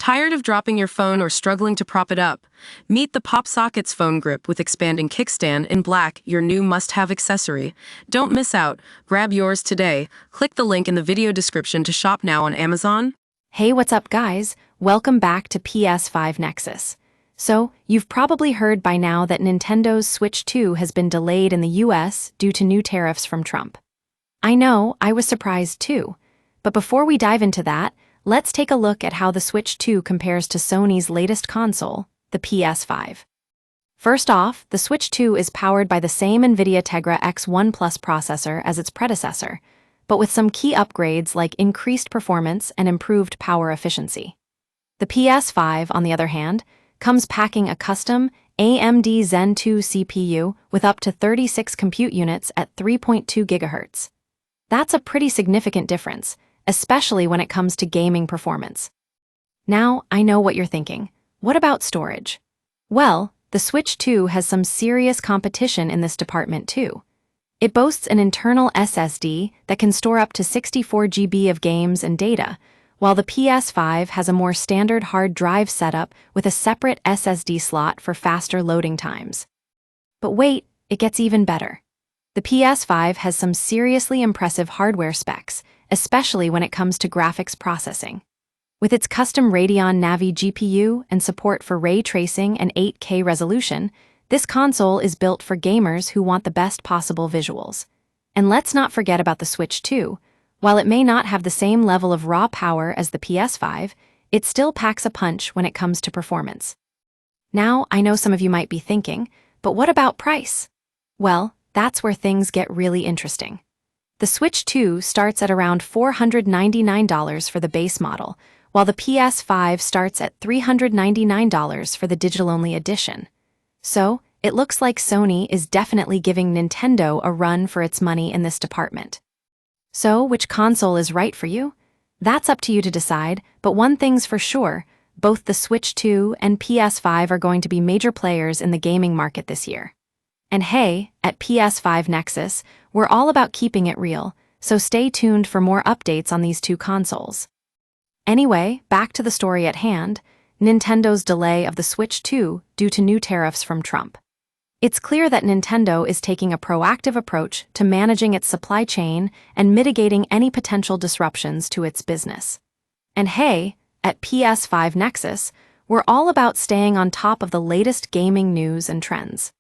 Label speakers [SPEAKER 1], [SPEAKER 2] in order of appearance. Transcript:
[SPEAKER 1] Tired of dropping your phone or struggling to prop it up? Meet the PopSockets phone grip with expanding kickstand in black, your new must-have accessory. Don't miss out. Grab yours today. Click the link in the video description to shop now on Amazon.
[SPEAKER 2] Hey, what's up, guys? Welcome back to PS5 Nexus. So, you've probably heard by now that Nintendo's Switch 2 has been delayed in the US due to new tariffs from Trump. I know, I was surprised too. But before we dive into that, let's take a look at how the Switch 2 compares to Sony's latest console, the PS5. First off, the Switch 2 is powered by the same NVIDIA Tegra X1 Plus processor as its predecessor, but with some key upgrades like increased performance and improved power efficiency. The PS5, on the other hand, comes packing a custom AMD Zen 2 CPU with up to 36 compute units at 3.2 GHz. That's a pretty significant difference, especially when it comes to gaming performance. Now, I know what you're thinking. What about storage? Well, the Switch 2 has some serious competition in this department too. It boasts an internal SSD that can store up to 64 GB of games and data, while the PS5 has a more standard hard drive setup with a separate SSD slot for faster loading times. But wait, it gets even better. The PS5 has some seriously impressive hardware specs, especially when it comes to graphics processing. With its custom Radeon Navi GPU and support for ray tracing and 8K resolution, this console is built for gamers who want the best possible visuals. And let's not forget about the Switch 2. While it may not have the same level of raw power as the PS5, it still packs a punch when it comes to performance. Now, I know some of you might be thinking, but what about price? Well, that's where things get really interesting. The Switch 2 starts at around $499 for the base model, while the PS5 starts at $399 for the digital-only edition. So, it looks like Sony is definitely giving Nintendo a run for its money in this department. So, which console is right for you? That's up to you to decide, but one thing's for sure, both the Switch 2 and PS5 are going to be major players in the gaming market this year. And hey, at PS5 Nexus, we're all about keeping it real, so stay tuned for more updates on these two consoles. Anyway, back to the story at hand, Nintendo's delay of the Switch 2 due to new tariffs from Trump. It's clear that Nintendo is taking a proactive approach to managing its supply chain and mitigating any potential disruptions to its business. And hey, at PS5 Nexus, we're all about staying on top of the latest gaming news and trends.